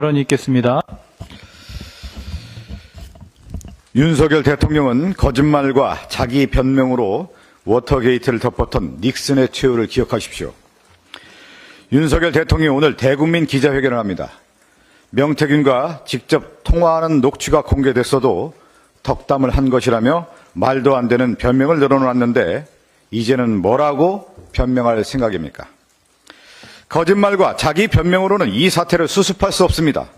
발언이 있겠습니다. 윤석열 대통령은 거짓말과 자기 변명으로 워터게이트를 덮었던 닉슨의 최후를 기억하십시오. 윤석열 대통령이 오늘 대국민 기자회견을 합니다. 명태균과 직접 통화하는 녹취가 공개됐어도 덕담을 한 것이라며 말도 안 되는 변명을 늘어놓았는데 이제는 뭐라고 변명할 생각입니까? 거짓말과 자기 변명으로는 이 사태를 수습할 수 없습니다.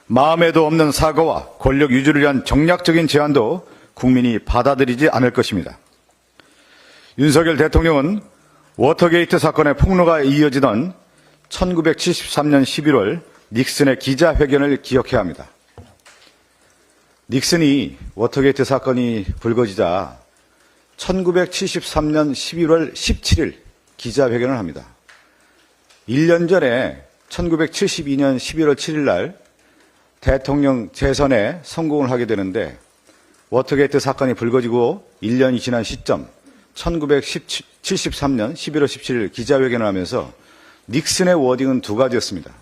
마음에도 없는 사과와 권력 유지를 위한 정략적인 제안도 국민이 받아들이지 않을 것입니다. 윤석열 대통령은 워터게이트 사건의 폭로가 이어지던 1973년 11월 닉슨의 기자회견을 기억해야 합니다. 닉슨이 워터게이트 사건이 불거지자 1973년 11월 17일 기자회견을 합니다. 1년 전에 1972년 11월 7일 날 대통령 재선에 성공을 하게 되는데 워터게이트 사건이 불거지고 1년이 지난 시점 1973년 11월 17일 기자회견을 하면서 닉슨의 워딩은 두 가지였습니다.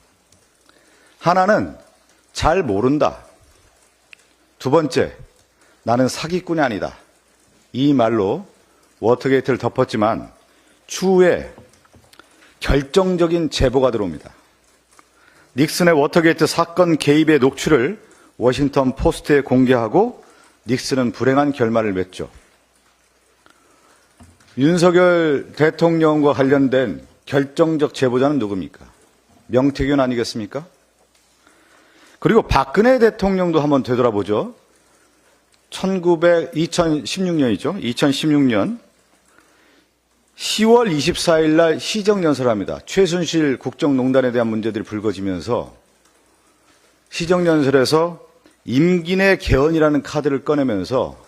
하나는 잘 모른다. 두 번째, 나는 사기꾼이 아니다. 이 말로 워터게이트를 덮었지만 추후에 결정적인 제보가 들어옵니다. 닉슨의 워터게이트 사건 개입의 녹취를 워싱턴 포스트에 공개하고 닉슨은 불행한 결말을 맺죠. 윤석열 대통령과 관련된 결정적 제보자는 누굽니까? 명태균 아니겠습니까? 그리고 박근혜 대통령도 한번 되돌아보죠. 2016년이죠. 2016년 10월 24일 날 시정연설을 합니다. 최순실 국정농단에 대한 문제들이 불거지면서 시정연설에서 임기 내 개헌이라는 카드를 꺼내면서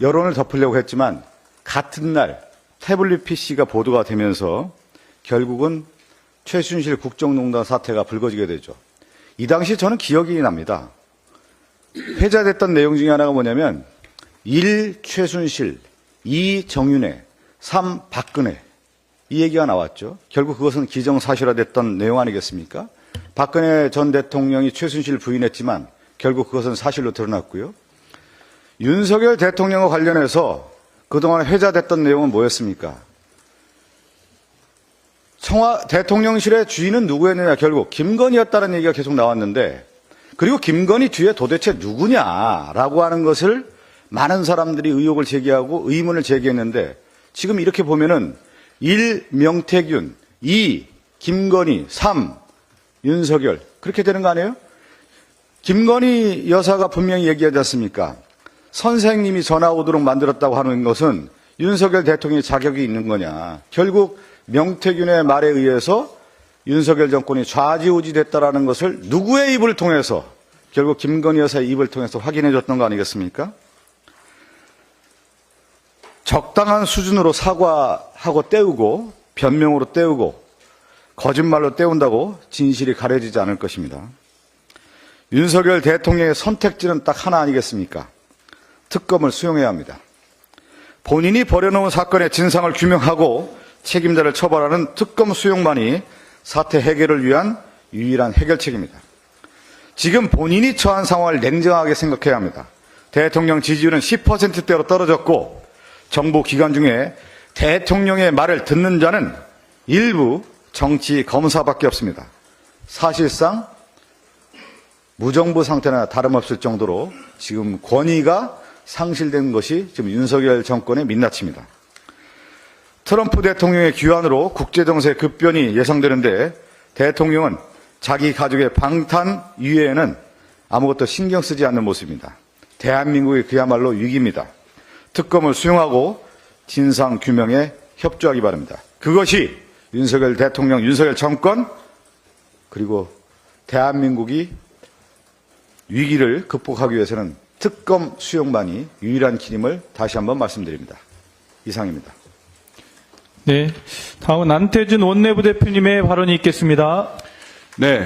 여론을 덮으려고 했지만 같은 날 태블릿 PC가 보도가 되면서 결국은 최순실 국정농단 사태가 불거지게 되죠. 이 당시 저는 기억이 납니다. 회자됐던 내용 중에 하나가 뭐냐면 1. 최순실, 2. 정윤회, 3. 박근혜 이 얘기가 나왔죠. 결국 그것은 기정사실화됐던 내용 아니겠습니까? 박근혜 전 대통령이 최순실을 부인했지만 결국 그것은 사실로 드러났고요. 윤석열 대통령과 관련해서 그동안 회자됐던 내용은 뭐였습니까? 대통령실의 주인은 누구였느냐, 결국 김건희였다는 얘기가 계속 나왔는데, 그리고 김건희 뒤에 도대체 누구냐라고 하는 것을 많은 사람들이 의혹을 제기하고 의문을 제기했는데, 지금 이렇게 보면은 1. 명태균, 2. 김건희, 3. 윤석열 그렇게 되는 거 아니에요? 김건희 여사가 분명히 얘기하지 않습니까? 선생님이 전화 오도록 만들었다고 하는 것은 윤석열 대통령이 자격이 있는 거냐. 결국 명태균의 말에 의해서 윤석열 정권이 좌지우지 됐다라는 것을 누구의 입을 통해서, 결국 김건희 여사의 입을 통해서 확인해 줬던 거 아니겠습니까? 적당한 수준으로 사과하고 때우고 변명으로 때우고 거짓말로 때운다고 진실이 가려지지 않을 것입니다. 윤석열 대통령의 선택지는 딱 하나 아니겠습니까? 특검을 수용해야 합니다. 본인이 벌여놓은 사건의 진상을 규명하고 책임자를 처벌하는 특검 수용만이 사태 해결을 위한 유일한 해결책입니다. 지금 본인이 처한 상황을 냉정하게 생각해야 합니다. 대통령 지지율은 10%대로 떨어졌고 정부 기관 중에 대통령의 말을 듣는 자는 일부 정치 검사밖에 없습니다. 사실상 무정부 상태나 다름없을 정도로 지금 권위가 상실된 것이 지금 윤석열 정권의 민낯입니다. 트럼프 대통령의 귀환으로 국제정세 급변이 예상되는데 대통령은 자기 가족의 방탄 유해에는 아무것도 신경 쓰지 않는 모습입니다. 대한민국이 그야말로 위기입니다. 특검을 수용하고 진상 규명에 협조하기 바랍니다. 그것이 윤석열 대통령, 윤석열 정권, 그리고 대한민국이 위기를 극복하기 위해서는 특검 수용만이 유일한 길임을 다시 한번 말씀드립니다. 이상입니다. 네, 다음은 안태준 원내부대표님의 발언이 있겠습니다. 네.